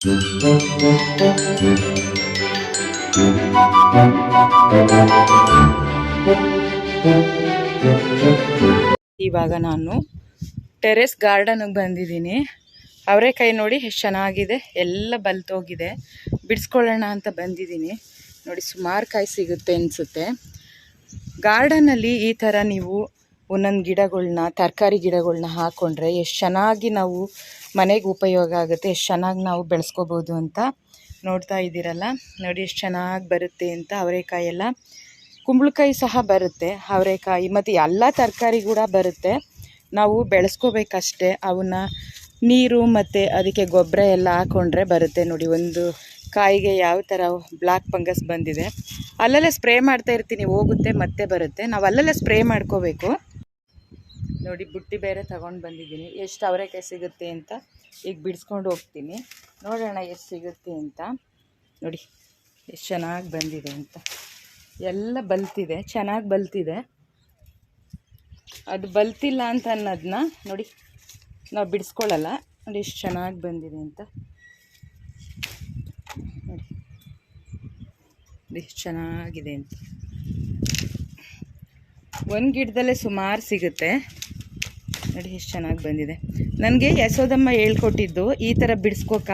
ಇವಾಗ ನಾನು ಟೆರೆಸ್ ಗಾರ್ಡನ್ಗೆ ಬಂದಿದ್ದೀನಿ. ಅವರೆಕಾಯಿ ನೋಡಿ ಎಷ್ಟು ಚೆನ್ನಾಗಿದೆ, ಎಲ್ಲ ಬಲ್ತೋಗಿದೆ. ಬಿಡಿಸ್ಕೊಳ್ಳೋಣ ಅಂತ ಬಂದಿದ್ದೀನಿ. ನೋಡಿ ಸುಮಾರು ಕಾಯಿ ಸಿಗುತ್ತೆ ಅನಿಸುತ್ತೆ. ಗಾರ್ಡನಲ್ಲಿ ಈ ಥರ ನೀವು ಒಂದೊಂದು ಗಿಡಗಳನ್ನ, ತರಕಾರಿ ಗಿಡಗಳನ್ನ ಹಾಕ್ಕೊಂಡ್ರೆ ಎಷ್ಟು ಚೆನ್ನಾಗಿ ನಾವು ಮನೆಗೆ ಉಪಯೋಗ ಆಗುತ್ತೆ, ಎಷ್ಟು ಚೆನ್ನಾಗಿ ನಾವು ಬೆಳೆಸ್ಕೋಬೋದು ಅಂತ ನೋಡ್ತಾ ಇದ್ದೀರಲ್ಲ. ನೋಡಿ ಎಷ್ಟು ಚೆನ್ನಾಗಿ ಬರುತ್ತೆ ಅಂತ. ಅವರೆಕಾಯಿ ಎಲ್ಲ, ಕುಂಬಳಕಾಯಿ ಸಹ ಬರುತ್ತೆ, ಅವರೆಕಾಯಿ ಮತ್ತು ಎಲ್ಲ ತರಕಾರಿ ಕೂಡ ಬರುತ್ತೆ. ನಾವು ಬೆಳೆಸ್ಕೋಬೇಕಷ್ಟೇ. ಅವನ್ನ ನೀರು ಮತ್ತು ಅದಕ್ಕೆ ಗೊಬ್ಬರ ಎಲ್ಲ ಹಾಕ್ಕೊಂಡ್ರೆ ಬರುತ್ತೆ. ನೋಡಿ ಒಂದು ಕಾಯಿಗೆ ಯಾವ ಥರ ಬ್ಲ್ಯಾಕ್ ಫಂಗಸ್ ಬಂದಿದೆ. ಅಲ್ಲಲ್ಲೇ ಸ್ಪ್ರೇ ಮಾಡ್ತಾ ಇರ್ತೀನಿ, ಹೋಗುತ್ತೆ ಮತ್ತೆ ಬರುತ್ತೆ. ನಾವು ಅಲ್ಲಲ್ಲೇ ಸ್ಪ್ರೇ ಮಾಡ್ಕೋಬೇಕು. ನೋಡಿ ಬುಟ್ಟಿ ಬೇರೆ ತಗೊಂಡು ಬಂದಿದ್ದೀನಿ. ಎಷ್ಟು ಅವರೆಕಾಯಿ ಸಿಗುತ್ತೆ ಅಂತ ಈಗ ಬಿಡಿಸ್ಕೊಂಡು ಹೋಗ್ತೀನಿ. ನೋಡೋಣ ಎಷ್ಟು ಸಿಗುತ್ತೆ ಅಂತ. ನೋಡಿ ಎಷ್ಟು ಚೆನ್ನಾಗಿ ಬಂದಿದೆ ಅಂತ. ಎಲ್ಲ ಬಲ್ತಿದೆ, ಚೆನ್ನಾಗಿ ಬಲ್ತಿದೆ. ಅದು ಬಲ್ತಿಲ್ಲ ಅಂತ ಅನ್ನೋದನ್ನ ನೋಡಿ ನಾವು ಬಿಡಿಸ್ಕೊಳ್ಳಲ್ಲ. ನೋಡಿ ಎಷ್ಟು ಚೆನ್ನಾಗಿ ಬಂದಿದೆ ಅಂತ. ನೋಡಿ ಎಷ್ಟು ಚೆನ್ನಾಗಿದೆ ಅಂತ. ಒಂದು ಗಿಡದಲ್ಲೇ ಸುಮಾರು ಸಿಗುತ್ತೆ. ನೋಡಿ ಎಷ್ಟು ಚೆನ್ನಾಗಿ ಬಂದಿದೆ. ನನಗೆ ಯಶೋದಮ್ಮ ಹೇಳ್ಕೊಟ್ಟಿದ್ದು ಈ ಥರ ಬಿಡಿಸ್ಕೋಕ,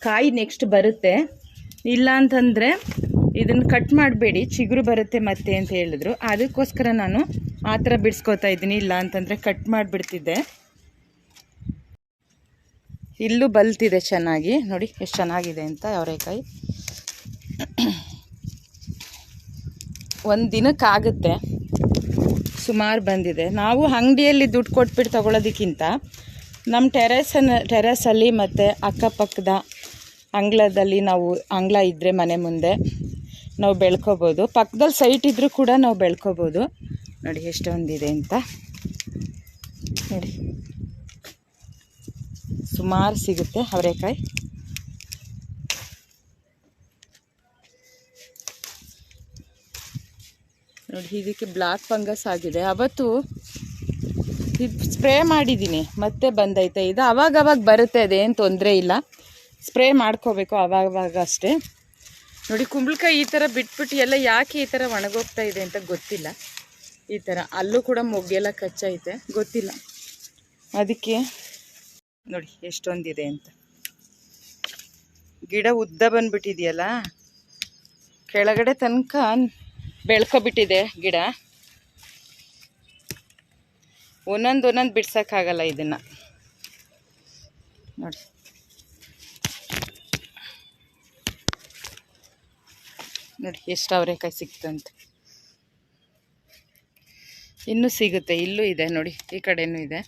ಕಾಯಿ ನೆಕ್ಸ್ಟ್ ಬರುತ್ತೆ, ಇಲ್ಲ ಅಂತಂದರೆ ಇದನ್ನು ಕಟ್ ಮಾಡಬೇಡಿ ಚಿಗುರು ಬರುತ್ತೆ ಮತ್ತೆ ಅಂತ ಹೇಳಿದ್ರು. ಅದಕ್ಕೋಸ್ಕರ ನಾನು ಆ ಥರ ಬಿಡಿಸ್ಕೋತಾ ಇದ್ದೀನಿ. ಇಲ್ಲ ಅಂತಂದರೆ ಕಟ್ ಮಾಡಿಬಿಡ್ತಿದ್ದೆ. ಇಲ್ಲೂ ಬಲ್ತಿದೆ ಚೆನ್ನಾಗಿ. ನೋಡಿ ಎಷ್ಟು ಚೆನ್ನಾಗಿದೆ ಅಂತ ಅವರೆಕಾಯಿ. ಒಂದು ದಿನಕ್ಕಾಗುತ್ತೆ, ಸುಮಾರು ಬಂದಿದೆ. ನಾವು ಅಂಗಡಿಯಲ್ಲಿ ದುಡ್ಡು ಕೊಟ್ಬಿಟ್ಟು ತೊಗೊಳೋದಕ್ಕಿಂತ ನಮ್ಮ ಟೆರೆಸಲ್ಲಿ ಮತ್ತು ಅಕ್ಕಪಕ್ಕದ ಅಂಗಳದಲ್ಲಿ ನಾವು ಅಂಗಳ ಇದ್ದರೆ ಮನೆ ಮುಂದೆ ನಾವು ಬೆಳ್ಕೊಬೋದು. ಪಕ್ಕದಲ್ಲಿ ಸೈಟ್ ಇದ್ದರೂ ಕೂಡ ನಾವು ಬೆಳ್ಕೊಬೋದು. ನೋಡಿ ಎಷ್ಟೊಂದಿದೆ ಅಂತ. ನೋಡಿ ಸುಮಾರು ಸಿಗುತ್ತೆ ಅವರೆಕಾಯಿ. ನೋಡಿ ಇದಕ್ಕೆ ಬ್ಲ್ಯಾಕ್ ಫಂಗಸ್ ಆಗಿದೆ. ಅವತ್ತು ಇದು ಸ್ಪ್ರೇ ಮಾಡಿದ್ದೀನಿ, ಮತ್ತೆ ಬಂದೈತೆ. ಇದು ಅವಾಗವಾಗ ಬರುತ್ತೆ, ಅದೇನು ತೊಂದರೆ ಇಲ್ಲ. ಸ್ಪ್ರೇ ಮಾಡ್ಕೋಬೇಕು ಅವಾಗವಾಗ ಅಷ್ಟೇ. ನೋಡಿ ಕುಂಬಳಕಾಯಿ ಈ ಥರ ಬಿಟ್ಬಿಟ್ಟು ಎಲ್ಲ ಯಾಕೆ ಈ ಥರ ಒಣಗೋಗ್ತಾ ಇದೆ ಅಂತ ಗೊತ್ತಿಲ್ಲ. ಈ ಥರ ಅಲ್ಲೂ ಕೂಡ ಮೊಗ್ಗೆಲ್ಲ ಕಚ್ಚೈತೆ, ಗೊತ್ತಿಲ್ಲ ಅದಕ್ಕೆ. ನೋಡಿ ಎಷ್ಟೊಂದಿದೆ ಅಂತ. ಗಿಡ ಉದ್ದ ಬಂದ್ಬಿಟ್ಟಿದೆಯಲ್ಲ, ಕೆಳಗಡೆ ತನಕ ಬೆಳ್ಕೊಬಿಟ್ಟಿದೆ ಗಿಡ. ಒಂದೊಂದು ಬಿಡ್ಸೋಕ್ಕಾಗಲ್ಲ ಇದನ್ನು. ನೋಡಿ ನೋಡಿ ಎಷ್ಟು ಅವರೆಕಾಯಿ ಸಿಕ್ತಂತೆ. ಇನ್ನೂ ಸಿಗುತ್ತೆ, ಇಲ್ಲೂ ಇದೆ ನೋಡಿ, ಈ ಕಡೆನೂ ಇದೆ.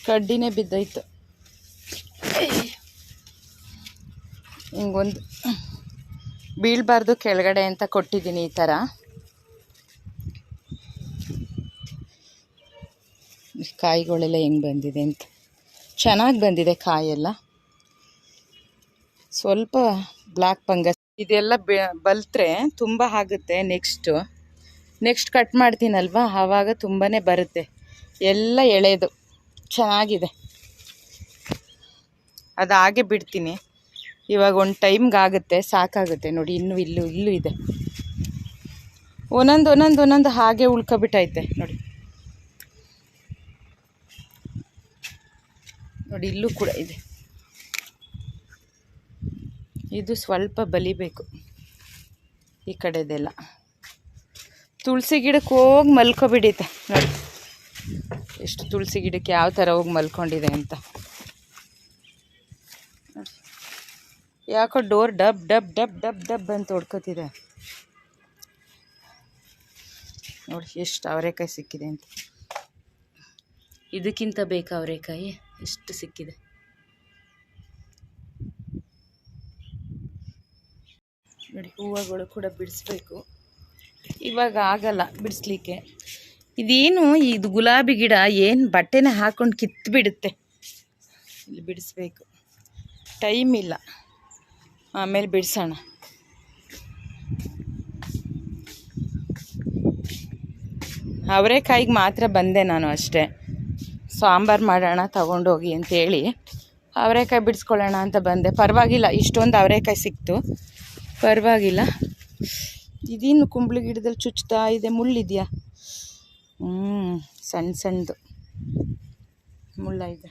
ಕಡ್ಡಿನೇ ಬಿದ್ದೋಯ್ತು. ಹಿಂಗೊಂದು ಬೀಳಬಾರ್ದು ಕೆಳಗಡೆ ಅಂತ ಕೊಟ್ಟಿದ್ದೀನಿ ಈ ಥರ. ಕಾಯಿಗಳೆಲ್ಲ ಹೆಂಗೆ ಬಂದಿದೆ ಅಂತ. ಚೆನ್ನಾಗಿ ಬಂದಿದೆ ಕಾಯೆಲ್ಲ. ಸ್ವಲ್ಪ ಬ್ಲ್ಯಾಕ್ ಫಂಗಸ್ ಇದೆಲ್ಲ ಬಲ್ತ್ರೆ ತುಂಬ ಆಗುತ್ತೆ. ನೆಕ್ಸ್ಟ್ ಕಟ್ ಮಾಡ್ತೀನಲ್ವ, ಆವಾಗ ತುಂಬಾ ಬರುತ್ತೆ. ಎಲ್ಲ ಎಳೆದು ಚೆನ್ನಾಗಿದೆ. ಅದು ಹಾಗೆ ಬಿಡ್ತೀನಿ. ಇವಾಗ ಒಂದು ಟೈಮ್ಗೆ ಆಗುತ್ತೆ, ಸಾಕಾಗುತ್ತೆ. ನೋಡಿ ಇನ್ನೂ ಇಲ್ಲೂ ಇದೆ. ಒಂದೊಂದು ಹಾಗೆ ಉಳ್ಕೊಬಿಟ್ಟೈತೆ. ನೋಡಿ ನೋಡಿ ಇಲ್ಲೂ ಕೂಡ ಇದೆ. ಇದು ಸ್ವಲ್ಪ ಬಲಿಬೇಕು ಈ ಕಡೆದೆಲ್ಲ. ತುಳಸಿ ಗಿಡಕ್ಕೆ ಹೋಗಿ ಮಲ್ಕೊಬಿಡಿತೆ. ನೋಡಿ ಎಷ್ಟು ತುಳಸಿ ಗಿಡಕ್ಕೆ ಯಾವ ಥರ ಹೋಗಿ ಮಲ್ಕೊಂಡಿದೆ ಅಂತ. ಯಾಕೋ door dub dub dub dub dub ಅಂತ ಹೊಡ್ಕೋತಿದೆ. ನೋಡಿ ಎಷ್ಟು ಅವರೆಕಾಯಿ ಸಿಕ್ಕಿದೆ ಅಂತ. ಇದಕ್ಕಿಂತ ಬೇಕಾ ಅವರೆಕಾಯಿ? ಎಷ್ಟು ಸಿಕ್ಕಿದೆ. ನೋಡಿ ಹೂವುಗಳು ಕೂಡ ಬಿಡಿಸ್ಬೇಕು. ಇವಾಗ ಆಗಲ್ಲ ಬಿಡಿಸ್ಲಿಕ್ಕೆ. ಇದೇನು ಇದು ಗುಲಾಬಿ ಗಿಡ ಏನು ಬಟ್ಟೆನ ಹಾಕ್ಕೊಂಡು ಕಿತ್ತುಬಿಡುತ್ತೆ. ಇಲ್ಲಿ ಬಿಡಿಸ್ಬೇಕು, ಟೈಮ್ ಇಲ್ಲ, ಆಮೇಲೆ ಬಿಡಿಸೋಣ. ಅವರೆಕಾಯಿಗೆ ಮಾತ್ರ ಬಂದೆ ನಾನು ಅಷ್ಟೇ. ಸಾಂಬಾರು ಮಾಡೋಣ ತಗೊಂಡೋಗಿ ಅಂತೇಳಿ ಅವರೆಕಾಯಿ ಬಿಡಿಸ್ಕೊಳ್ಳೋಣ ಅಂತ ಬಂದೆ. ಪರವಾಗಿಲ್ಲ, ಇಷ್ಟೊಂದು ಅವರೆಕಾಯಿ ಸಿಕ್ತು, ಪರವಾಗಿಲ್ಲ. ಇದೇನು ಕುಂಬಳಿ ಗಿಡದಲ್ಲಿ ಚುಚ್ತಾ ಇದೆ, ಮುಳ್ಳಿದೆಯಾ? ಸಣ್ಣ ಸಣ್ಣದು ಮುಳ್ಳ ಇದೆ.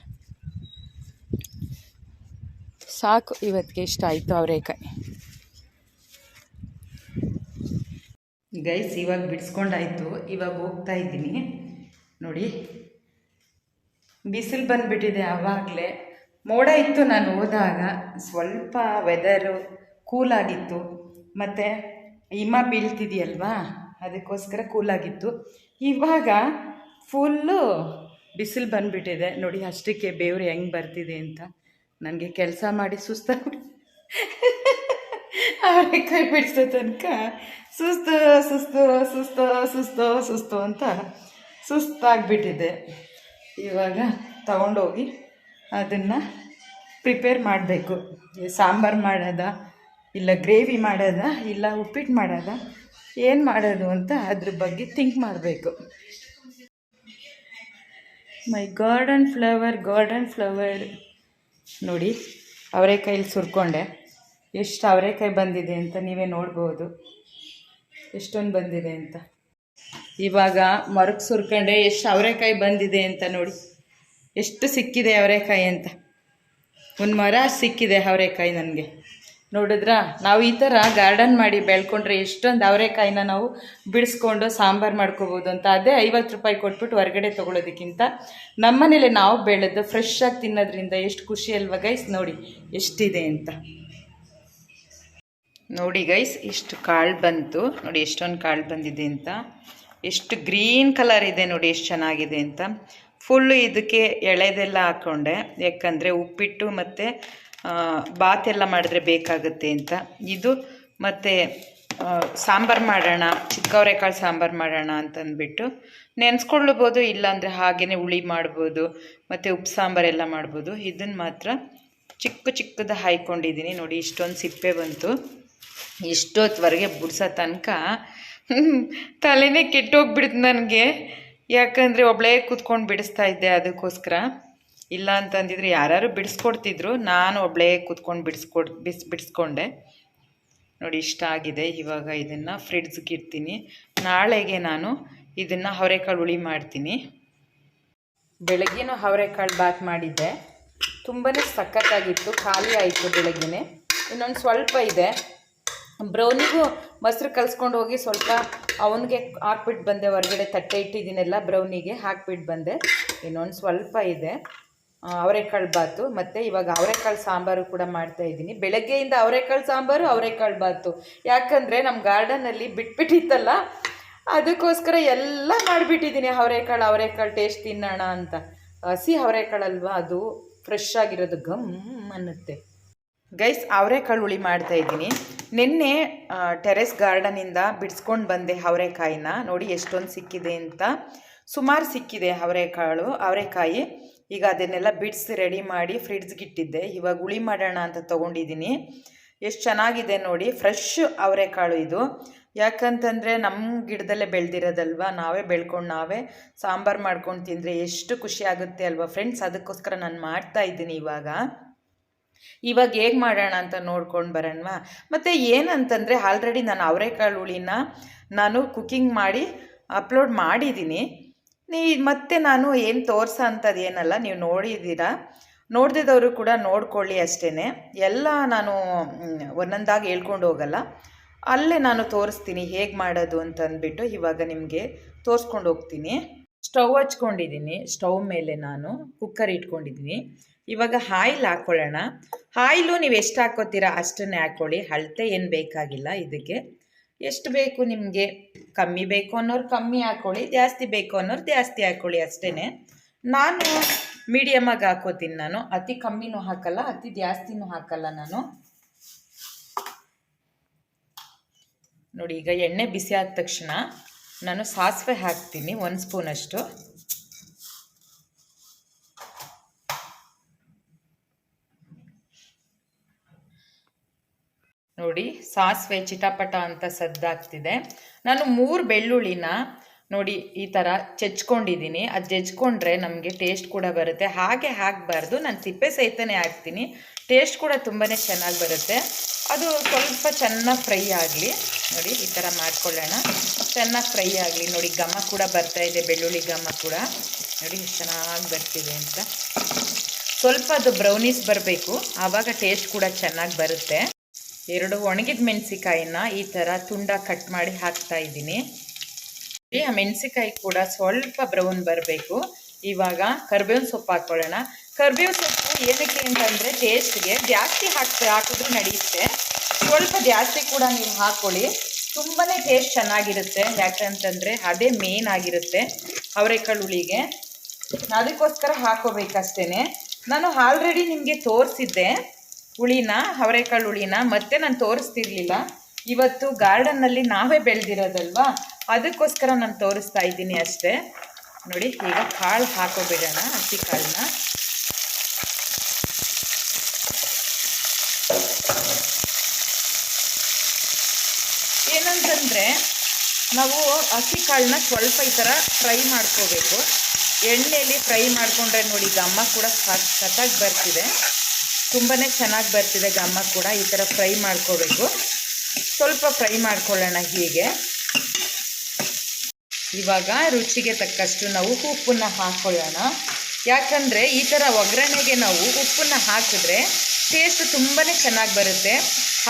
ಸಾಕು, ಇವತ್ತಿಗೆ ಇಷ್ಟ ಆಯಿತು ಅವರೆಕಾಯಿ. ಗೈಸ್, ಇವಾಗ ಬಿಡಿಸ್ಕೊಂಡಾಯ್ತು. ಇವಾಗ ಹೋಗ್ತಾ ಇದ್ದೀನಿ ನೋಡಿ. ಬಿಸಿಲು ಬಂದುಬಿಟ್ಟಿದೆ. ಆವಾಗಲೇ ಮೋಡ ಇತ್ತು ನಾನು ಹೋದಾಗ, ಸ್ವಲ್ಪ ವೆದರು ಕೂಲಾಗಿತ್ತು. ಮತ್ತು ಹಿಮ ಬೀಳ್ತಿದೆಯಲ್ವಾ, ಅದಕ್ಕೋಸ್ಕರ ಕೂಲಾಗಿತ್ತು. ಇವಾಗ ಫುಲ್ಲು ಬಿಸಿಲು ಬಂದುಬಿಟ್ಟಿದೆ ನೋಡಿ. ಅಷ್ಟಕ್ಕೆ ಬೇವ್ರು ಹೆಂಗೆ ಬರ್ತಿದೆ ಅಂತ. ನನಗೆ ಕೆಲಸ ಮಾಡಿ ಸುಸ್ತಾಗಿ ಅವರೆಕಾಯಿ ಬಿಡಿಸೋ ತನಕ ಸುಸ್ತು ಸುಸ್ತು ಸುಸ್ತು ಸುಸ್ತು ಸುಸ್ತು ಅಂತ ಸುಸ್ತಾಗಿಬಿಟ್ಟಿದೆ. ಇವಾಗ ತಗೊಂಡೋಗಿ ಅದನ್ನು ಪ್ರಿಪೇರ್ ಮಾಡಬೇಕು. ಸಾಂಬಾರು ಮಾಡೋದಾ, ಇಲ್ಲ ಗ್ರೇವಿ ಮಾಡೋದಾ, ಇಲ್ಲ ಉಪ್ಪಿಟ್ಟು ಮಾಡೋದಾ, ಏನು ಮಾಡೋದು ಅಂತ ಅದ್ರ ಬಗ್ಗೆ ಥಿಂಕ್ ಮಾಡಬೇಕು. ಮೈ ಗಾರ್ಡನ್ ಫ್ಲವರ್ ನೋಡಿ. ಅವರೆಕಾಯಲ್ಲಿ ಸುರ್ಕೊಂಡೆ. ಎಷ್ಟು ಅವರೆಕಾಯಿ ಬಂದಿದೆ ಅಂತ ನೀವೇ ನೋಡ್ಬೋದು, ಎಷ್ಟೊಂದು ಬಂದಿದೆ ಅಂತ. ಇವಾಗ ಮರಕ್ಕೆ ಸುರ್ಕೊಂಡೆ ಎಷ್ಟು ಅವರೆಕಾಯಿ ಬಂದಿದೆ ಅಂತ ನೋಡಿ. ಎಷ್ಟು ಸಿಕ್ಕಿದೆ ಅವರೆಕಾಯಿ ಅಂತ. ಒಂದು ಮರ ಸಿಕ್ಕಿದೆ ಅವರೆಕಾಯಿ ನನಗೆ. ನೋಡಿದ್ರಾ, ನಾವು ಈ ಥರ ಗಾರ್ಡನ್ ಮಾಡಿ ಬೆಳ್ಕೊಂಡ್ರೆ ಎಷ್ಟೊಂದು ಅವರೆಕಾಯಿನ ನಾವು ಬಿಡಿಸ್ಕೊಂಡು ಸಾಂಬಾರು ಮಾಡ್ಕೋಬೋದು ಅಂತ. ಅದೇ 50 ರೂಪಾಯಿ ಕೊಟ್ಬಿಟ್ಟು ಹೊರಗಡೆ ತೊಗೊಳೋದಕ್ಕಿಂತ ನಮ್ಮನೇಲೆ ನಾವು ಬೆಳೆದು ಫ್ರೆಶ್ ಆಗಿ ತಿನ್ನೋದ್ರಿಂದ ಎಷ್ಟು ಖುಷಿ ಅಲ್ವಾ ಗೈಸ್. ನೋಡಿ ಎಷ್ಟಿದೆ ಅಂತ. ನೋಡಿ ಗೈಸ್, ಇಷ್ಟು ಕಾಳು ಬಂತು ನೋಡಿ, ಎಷ್ಟೊಂದು ಕಾಳು ಬಂದಿದೆ ಅಂತ. ಎಷ್ಟು ಗ್ರೀನ್ ಕಲರ್ ಇದೆ ನೋಡಿ, ಎಷ್ಟು ಚೆನ್ನಾಗಿದೆ ಅಂತ. ಫುಲ್ಲು ಇದಕ್ಕೆ ಎಳೆದೆಲ್ಲ ಹಾಕ್ಕೊಂಡೆ, ಯಾಕಂದರೆ ಉಪ್ಪಿಟ್ಟು ಮತ್ತು ಬಾತೆಲ್ಲ ಮಾಡಿದ್ರೆ ಬೇಕಾಗುತ್ತೆ ಅಂತ. ಇದು ಮತ್ತು ಸಾಂಬಾರು ಮಾಡೋಣ, ಚಿಕ್ಕವರೆಕಾಳು ಸಾಂಬಾರು ಮಾಡೋಣ ಅಂತಂದ್ಬಿಟ್ಟು ನೆನೆಸ್ಕೊಳ್ಳಬೋದು, ಇಲ್ಲಾಂದರೆ ಹಾಗೆಯೇ ಹುಳಿ ಮಾಡ್ಬೋದು, ಮತ್ತು ಉಪ್ಪು ಸಾಂಬಾರೆಲ್ಲ ಮಾಡ್ಬೋದು. ಇದನ್ನು ಮಾತ್ರ ಚಿಕ್ಕದು ಹಾಯ್ಕೊಂಡಿದ್ದೀನಿ ನೋಡಿ. ಇಷ್ಟೊಂದು ಸಿಪ್ಪೆ ಬಂತು. ಇಷ್ಟೊತ್ತವರೆಗೆ ಬಿಡ್ಸೋ ತನಕ ತಲೆನೇ ಕೆಟ್ಟೋಗ್ಬಿಡ್ತು ನನಗೆ. ಯಾಕಂದರೆ ಒಬ್ಬಳೇ ಕೂತ್ಕೊಂಡು ಬಿಡಿಸ್ತಾ ಇದ್ದೆ, ಅದಕ್ಕೋಸ್ಕರ. ಇಲ್ಲ ಅಂತಂದಿದ್ರೆ ಯಾರು ಬಿಡಿಸ್ಕೊಡ್ತಿದ್ರು, ನಾನು ಒಬ್ಬಳೇ ಕೂತ್ಕೊಂಡು ಬಿಡಿಸ್ಕೊಂಡೆ ನೋಡಿ. ಇಷ್ಟ ಆಗಿದೆ. ಇವಾಗ ಇದನ್ನು ಫ್ರಿಡ್ಜ್ಗೆ ಇಡ್ತೀನಿ. ನಾಳೆಗೆ ನಾನು ಇದನ್ನು ಅವರೆಕಾಳು ಹುಳಿ ಮಾಡ್ತೀನಿ. ಬೆಳಗ್ಗೆನೂ ಅವರೆಕಾಳು ಬಾತ್ ಮಾಡಿದ್ದೆ, ತುಂಬಾ ಸಖತ್ತಾಗಿತ್ತು. ಖಾಲಿ ಆಯಿತು ಬೆಳಗ್ಗೆನೆ. ಇನ್ನೊಂದು ಸ್ವಲ್ಪ ಇದೆ. ಬ್ರೌನಿಗೂ ಮೊಸರು ಕಲಿಸ್ಕೊಂಡು ಹೋಗಿ ಸ್ವಲ್ಪ ಅವನಿಗೆ ಹಾಕ್ಬಿಟ್ಟು ಬಂದೆ. ಹೊರಗಡೆ ತಟ್ಟೆ ಇಟ್ಟಿದ್ದೀನೆಲ್ಲ, ಬ್ರೌನಿಗೆ ಹಾಕ್ಬಿಟ್ಟು ಬಂದೆ. ಇನ್ನೊಂದು ಸ್ವಲ್ಪ ಇದೆ ಅವರೆಕಾಳು ಬಾತು. ಮತ್ತು ಇವಾಗ ಅವರೆಕಾಳು ಸಾಂಬಾರು ಕೂಡ ಮಾಡ್ತಾಯಿದ್ದೀನಿ. ಬೆಳಗ್ಗೆಯಿಂದ ಅವರೆಕಾಳು ಸಾಂಬಾರು, ಅವರೆಕಾಳು ಬಾತು. ಯಾಕಂದರೆ ನಮ್ಮ ಗಾರ್ಡನಲ್ಲಿ ಬಿಟ್ಬಿಟ್ಟಿತ್ತಲ್ಲ, ಅದಕ್ಕೋಸ್ಕರ ಎಲ್ಲ ಮಾಡಿಬಿಟ್ಟಿದ್ದೀನಿ. ಅವರೆಕಾಳು ಟೇಸ್ಟ್ ತಿನ್ನೋಣ ಅಂತ. ಹಸಿ ಅವರೆಕಾಳಲ್ವ, ಅದು ಫ್ರೆಶ್ ಆಗಿರೋದು ಗಮ್ ಅನ್ನುತ್ತೆ. ಗೈಸ್, ಅವರೆಕಾಳು ಹುಳಿ ಮಾಡ್ತಾಯಿದ್ದೀನಿ. ನಿನ್ನೆ ಟೆರೆಸ್ ಗಾರ್ಡನಿಂದ ಬಿಡಿಸ್ಕೊಂಡು ಬಂದೆ ಅವರೆಕಾಯಿನ. ನೋಡಿ ಎಷ್ಟೊಂದು ಸಿಕ್ಕಿದೆ ಅಂತ. ಸುಮಾರು ಸಿಕ್ಕಿದೆ ಅವರೆಕಾಯಿ. ಈಗ ಅದನ್ನೆಲ್ಲ ಬಿಡಿಸಿ ರೆಡಿ ಮಾಡಿ ಫ್ರಿಡ್ಜ್ಗೆ ಇಟ್ಟಿದ್ದೆ. ಇವಾಗ ಹುಳಿ ಮಾಡೋಣ ಅಂತ ತೊಗೊಂಡಿದ್ದೀನಿ. ಎಷ್ಟು ಚೆನ್ನಾಗಿದೆ ನೋಡಿ, ಫ್ರೆಶ್ ಅವರೆಕಾಳು ಇದು. ಯಾಕಂತಂದರೆ ನಮ್ಮ ಗಿಡದಲ್ಲೇ ಬೆಳೆದಿರೋದಲ್ವ, ನಾವೇ ಬೆಳ್ಕೊಂಡು ನಾವೇ ಸಾಂಬಾರು ಮಾಡ್ಕೊಂಡು ತಿಂದರೆ ಎಷ್ಟು ಖುಷಿ ಆಗುತ್ತೆ ಅಲ್ವಾ ಫ್ರೆಂಡ್ಸ್. ಅದಕ್ಕೋಸ್ಕರ ನಾನು ಮಾಡ್ತಾಯಿದ್ದೀನಿ. ಇವಾಗ ಹೇಗೆ ಮಾಡೋಣ ಅಂತ ನೋಡ್ಕೊಂಡು ಬರೋಣವಾ. ಮತ್ತು ಏನಂತಂದರೆ, ಆಲ್ರೆಡಿ ನಾನು ಅವರೆಕಾಳು ಹುಳಿನ ನಾನು ಕುಕ್ಕಿಂಗ್ ಮಾಡಿ ಅಪ್ಲೋಡ್ ಮಾಡಿದ್ದೀನಿ. ಮತ್ತೆ ನಾನು ಏನು ತೋರಿಸೋ ಅಂಥದ್ದು ಏನಲ್ಲ, ನೀವು ನೋಡಿದ್ದೀರಾ. ನೋಡ್ದಿದ್ದವರು ಕೂಡ ನೋಡ್ಕೊಳ್ಳಿ ಅಷ್ಟೇ. ಎಲ್ಲ ನಾನು ಒಂದೊಂದಾಗಿ ಹೇಳ್ಕೊಂಡು ಹೋಗಲ್ಲ, ಅಲ್ಲೇ ನಾನು ತೋರಿಸ್ತೀನಿ ಹೇಗೆ ಮಾಡೋದು ಅಂತಂದ್ಬಿಟ್ಟು. ಇವಾಗ ನಿಮಗೆ ತೋರಿಸ್ಕೊಂಡು ಹೋಗ್ತೀನಿ. ಸ್ಟವ್ ಹಚ್ಕೊಂಡಿದ್ದೀನಿ. ಸ್ಟವ್ ಮೇಲೆ ನಾನು ಕುಕ್ಕರ್ ಇಟ್ಕೊಂಡಿದ್ದೀನಿ. ಇವಾಗ ಆಯಿಲ್ ಹಾಕ್ಕೊಳ್ಳೋಣ. ಆಯಿಲು ನೀವು ಎಷ್ಟು ಹಾಕ್ಕೋತೀರಾ ಅಷ್ಟನ್ನೇ ಹಾಕ್ಕೊಳ್ಳಿ. ಅಳತೆ ಏನು ಬೇಕಾಗಿಲ್ಲ ಇದಕ್ಕೆ. ಎಷ್ಟು ಬೇಕು ನಿಮಗೆ, ಕಮ್ಮಿ ಬೇಕು ಅನ್ನೋರು ಕಮ್ಮಿ ಹಾಕ್ಕೊಳ್ಳಿ, ಜಾಸ್ತಿ ಬೇಕು ಅನ್ನೋರು ಜಾಸ್ತಿ ಹಾಕ್ಕೊಳ್ಳಿ ಅಷ್ಟೇ. ನಾನು ಮೀಡಿಯಮಾಗಿ ಹಾಕ್ಕೋತೀನಿ. ನಾನು ಅತಿ ಕಮ್ಮಿನೂ ಹಾಕಲ್ಲ, ಅತಿ ಜಾಸ್ತಿನೂ ಹಾಕಲ್ಲ ನಾನು. ನೋಡಿ, ಈಗ ಎಣ್ಣೆ ಬಿಸಿ ಆದ ತಕ್ಷಣ ನಾನು ಸಾಸಿವೆ ಹಾಕ್ತೀನಿ, 1 ಸ್ಪೂನಷ್ಟು. ನೋಡಿ, ಸಾಸಿವೆ ಚಿಟಪಟ ಅಂತ ಸದ್ದಾಗ್ತಿದೆ. ನಾನು 3 ಬೆಳ್ಳುಳ್ಳಿನ ನೋಡಿ ಈ ಥರ ಚೆಚ್ಕೊಂಡಿದ್ದೀನಿ. ಅದು ಜಜ್ಕೊಂಡ್ರೆ ನಮಗೆ ಟೇಸ್ಟ್ ಕೂಡ ಬರುತ್ತೆ. ಹಾಗೆ ಹಾಕಬಾರ್ದು, ನಾನು ಸಿಪ್ಪೆ ಸಹಿತನೇ ಹಾಕ್ತೀನಿ. ಟೇಸ್ಟ್ ಕೂಡ ತುಂಬಾ ಚೆನ್ನಾಗಿ ಬರುತ್ತೆ. ಅದು ಸ್ವಲ್ಪ ಚೆನ್ನಾಗಿ ಫ್ರೈ ಆಗಲಿ. ನೋಡಿ ಈ ಥರ ಮಾಡ್ಕೊಳ್ಳೋಣ. ಚೆನ್ನಾಗಿ ಫ್ರೈ ಆಗಲಿ. ನೋಡಿ ಘಮ ಕೂಡ ಬರ್ತಾಯಿದೆ, ಬೆಳ್ಳುಳ್ಳಿ ಘಮ ಕೂಡ ನೋಡಿ ಎಷ್ಟು ಚೆನ್ನಾಗಿ ಬರ್ತಿದೆ ಅಂತ. ಸ್ವಲ್ಪ ಅದು ಬ್ರೌನೀಸ್ ಬರಬೇಕು, ಆವಾಗ ಟೇಸ್ಟ್ ಕೂಡ ಚೆನ್ನಾಗಿ ಬರುತ್ತೆ. 2 ಒಣಗಿದ ಮೆಣಸಿಕಾಯಿನ ಈ ಥರ ತುಂಡ ಕಟ್ ಮಾಡಿ ಹಾಕ್ತಾ ಇದ್ದೀನಿ. ಆ ಮೆಣಸಿಕಾಯಿ ಕೂಡ ಸ್ವಲ್ಪ ಬ್ರೌನ್ ಬರಬೇಕು. ಇವಾಗ ಕರಿಬೇವಿನ ಸೊಪ್ಪು ಹಾಕ್ಕೊಳ್ಳೋಣ. ಕರಿಬೇವು ಸೊಪ್ಪು ಏನಕ್ಕೆ ಅಂತಂದರೆ ಟೇಸ್ಟ್ಗೆ ಜಾಸ್ತಿ ಹಾಕಿದ್ರೂ ನಡೆಯುತ್ತೆ. ಸ್ವಲ್ಪ ಜಾಸ್ತಿ ಕೂಡ ನೀವು ಹಾಕ್ಕೊಳ್ಳಿ, ತುಂಬಾ ಟೇಸ್ಟ್ ಚೆನ್ನಾಗಿರುತ್ತೆ. ಯಾಕಂತಂದರೆ ಅದೇ ಮೇನ್ ಆಗಿರುತ್ತೆ ಅವರೆಕಾಳು ಹುಳಿಗೆ. ಅದಕ್ಕೋಸ್ಕರ ಹಾಕೋಬೇಕಷ್ಟೇ. ನಾನು ಆಲ್ರೆಡಿ ನಿಮಗೆ ತೋರಿಸಿದ್ದೆ ಹುಳಿನ, ಅವರೆಕಾಳು ಹುಳಿನ, ಮತ್ತೆ ನಾನು ತೋರಿಸ್ತಿರ್ಲಿಲ್ಲ. ಇವತ್ತು ಗಾರ್ಡನ್ನಲ್ಲಿ ನಾವೇ ಬೆಳೆದಿರೋದಲ್ವಾ, ಅದಕ್ಕೋಸ್ಕರ ನಾನು ತೋರಿಸ್ತಾ ಇದ್ದೀನಿ ಅಷ್ಟೇ. ನೋಡಿ ಈಗ ಕಾಳು ಹಾಕೋಬಿಡೋಣ, ಹಸಿ ಕಾಳನ್ನ. ಏನಂತಂದರೆ ನಾವು ಹಸಿ ಕಾಳನ್ನ ಸ್ವಲ್ಪ ಈ ಥರ ಫ್ರೈ ಮಾಡ್ಕೋಬೇಕು. ಎಣ್ಣೆಯಲ್ಲಿ ಫ್ರೈ ಮಾಡಿಕೊಂಡ್ರೆ ನೋಡಿ ಘಮ ಕೂಡ ಸಖತ್ತಾಗಿ ಬರ್ತಿದೆ, ತುಂಬಾ ಚೆನ್ನಾಗಿ ಬರ್ತಿದೆ ಘಮ ಕೂಡ. ಈ ಥರ ಫ್ರೈ ಮಾಡ್ಕೋಬೇಕು. ಸ್ವಲ್ಪ ಫ್ರೈ ಮಾಡ್ಕೊಳ್ಳೋಣ ಹೀಗೆ. ಇವಾಗ ರುಚಿಗೆ ತಕ್ಕಷ್ಟು ನಾವು ಉಪ್ಪನ್ನು ಹಾಕ್ಕೊಳ್ಳೋಣ. ಯಾಕಂದರೆ ಈ ಥರ ಒಗ್ಗರಣೆಗೆ ನಾವು ಉಪ್ಪನ್ನು ಹಾಕಿದ್ರೆ ಟೇಸ್ಟ್ ತುಂಬಾ ಚೆನ್ನಾಗಿ ಬರುತ್ತೆ.